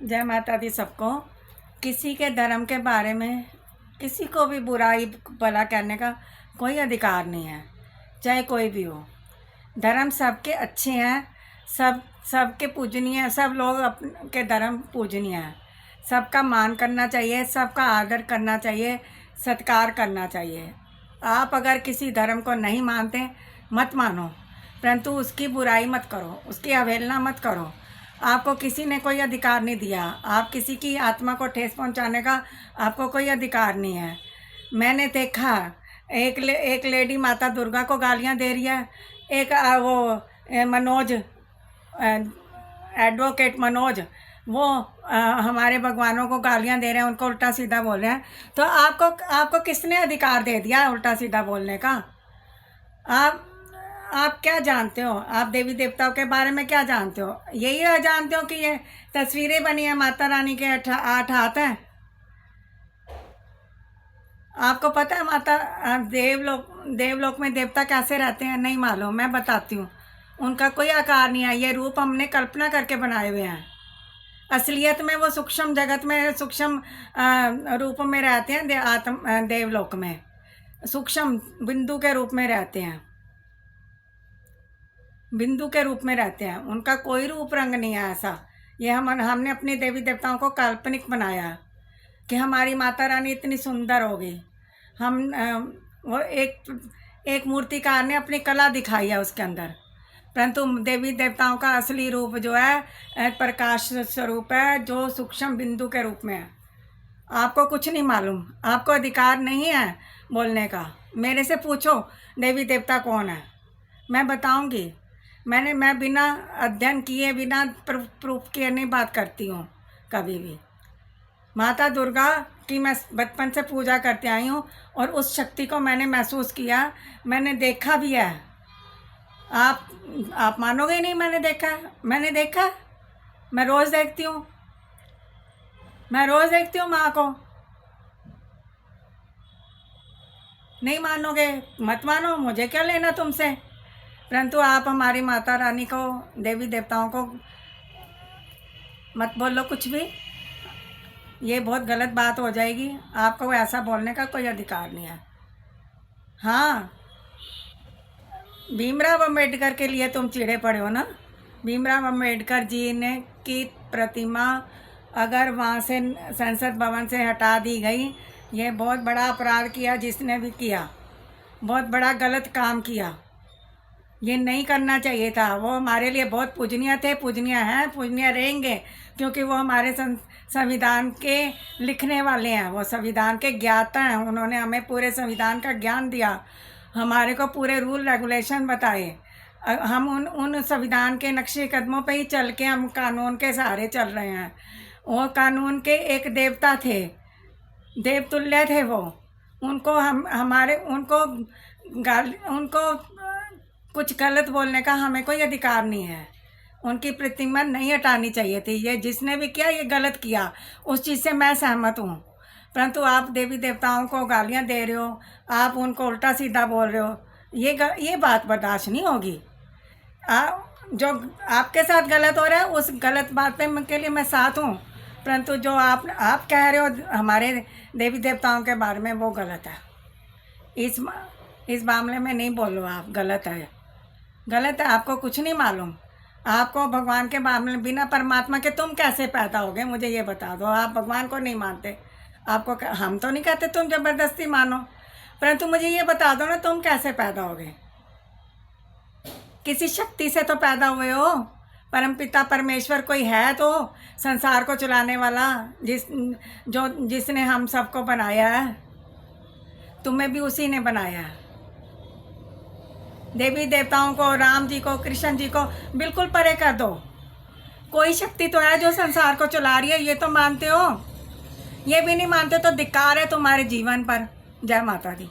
जय माता दी सबको। किसी के धर्म के बारे में किसी को भी बुराई भला कहने का कोई अधिकार नहीं है, चाहे कोई भी हो। धर्म सबके अच्छे हैं, सबके पूजनीय हैं, सब लोग अपने धर्म पूजनीय हैं। सबका मान करना चाहिए, सबका आदर करना चाहिए, सत्कार करना चाहिए। आप अगर किसी धर्म को नहीं मानते मत मानो, परंतु उसकी बुराई मत करो, उसकी अवहेलना मत करो। आपको किसी ने कोई अधिकार नहीं दिया, आप किसी की आत्मा को ठेस पहुंचाने का आपको कोई अधिकार नहीं है। मैंने देखा एक लेडी माता दुर्गा को गालियां दे रही है, एक मनोज एडवोकेट मनोज वो हमारे भगवानों को गालियां दे रहे हैं, उनको उल्टा सीधा बोल रहे हैं। तो आपको किसने अधिकार दे दिया उल्टा सीधा बोलने का? आप क्या जानते हो? आप देवी देवताओं के बारे में क्या जानते हो? यही जानते हो कि ये तस्वीरें बनी है माता रानी के 8 हाथ हैं। आपको पता है माता देवलोक में देवता कैसे रहते हैं? नहीं मालूम, मैं बताती हूँ। उनका कोई आकार नहीं है, ये रूप हमने कल्पना करके बनाए हुए हैं। असलियत में वो सूक्ष्म जगत में सूक्ष्म रूप में रहते हैं। देवलोक में सूक्ष्म बिंदु के रूप में रहते हैं, बिंदु के रूप में रहते हैं। उनका कोई रूप रंग नहीं है ऐसा। ये हमने अपने देवी देवताओं को काल्पनिक बनाया कि हमारी माता रानी इतनी सुंदर होगी। वो एक मूर्तिकार ने अपनी कला दिखाई है उसके अंदर, परंतु देवी देवताओं का असली रूप जो है प्रकाश स्वरूप है, जो सूक्ष्म बिंदु के रूप में है। आपको कुछ नहीं मालूम, आपको अधिकार नहीं है बोलने का। मेरे से पूछो देवी देवता कौन है, मैं बताऊंगी। मैं बिना अध्ययन किए, बिना प्रूफ किए नहीं बात करती हूँ कभी भी। माता दुर्गा की मैं बचपन से पूजा करते आई हूँ और उस शक्ति को मैंने महसूस किया, मैंने देखा भी है। आप मानोगे नहीं, मैंने देखा। मैं रोज़ देखती हूँ, माँ को। नहीं मानोगे मत मानो, मुझे क्या लेना तुमसे। परंतु आप हमारी माता रानी को, देवी देवताओं को मत बोलो कुछ भी, ये बहुत गलत बात हो जाएगी। आपको ऐसा बोलने का कोई अधिकार नहीं है। हाँ, भीमराव अंबेडकर के लिए तुम चिढ़े पड़े हो ना। भीमराव अंबेडकर जी ने की प्रतिमा अगर वहाँ से संसद भवन से हटा दी गई, ये बहुत बड़ा अपराध किया जिसने भी किया, बहुत बड़ा गलत काम किया। ये नहीं करना चाहिए था। वो हमारे लिए बहुत पूजनीय थे, पूजनीय हैं, पूजनीय रहेंगे, क्योंकि वो हमारे संविधान के लिखने वाले हैं, वो संविधान के ज्ञाता हैं। उन्होंने हमें पूरे संविधान का ज्ञान दिया, हमारे को पूरे रूल रेगुलेशन बताए। हम उन संविधान के नक्शे कदमों पे ही चल के हम कानून के सहारे चल रहे हैं। वो कानून के एक देवता थे, देवतुल्य थे वो। उनको उनको कुछ गलत बोलने का हमें कोई अधिकार नहीं है। उनकी प्रतिमा नहीं हटानी चाहिए थी। ये जिसने भी किया ये गलत किया, उस चीज़ से मैं सहमत हूँ। परंतु आप देवी देवताओं को गालियाँ दे रहे हो, आप उनको उल्टा सीधा बोल रहे हो, ये बात बर्दाश्त नहीं होगी। जो आपके साथ गलत हो रहा है उस गलत बात के लिए मैं साथ हूँ, परंतु जो आप कह रहे हो हमारे देवी देवताओं के बारे में, वो गलत है। इस मामले में नहीं बोलो आप, गलत है। आपको कुछ नहीं मालूम। आपको भगवान के बारे में, बिना परमात्मा के तुम कैसे पैदा होगे, मुझे ये बता दो। आप भगवान को नहीं मानते, आपको हम तो नहीं कहते तुम ज़बरदस्ती मानो, परंतु मुझे ये बता दो ना, तुम कैसे पैदा होगे? किसी शक्ति से तो पैदा हुए हो। परमपिता परमेश्वर कोई है तो संसार को चलाने वाला, जिसने हम सबको बनाया है। तुम्हें भी उसी ने बनाया है। देवी देवताओं को, राम जी को, कृष्ण जी को बिल्कुल परे कर दो। कोई शक्ति तो है जो संसार को चला रही है, ये तो मानते हो। ये भी नहीं मानते तो धिक्कार है तुम्हारे जीवन पर। जय माता दी।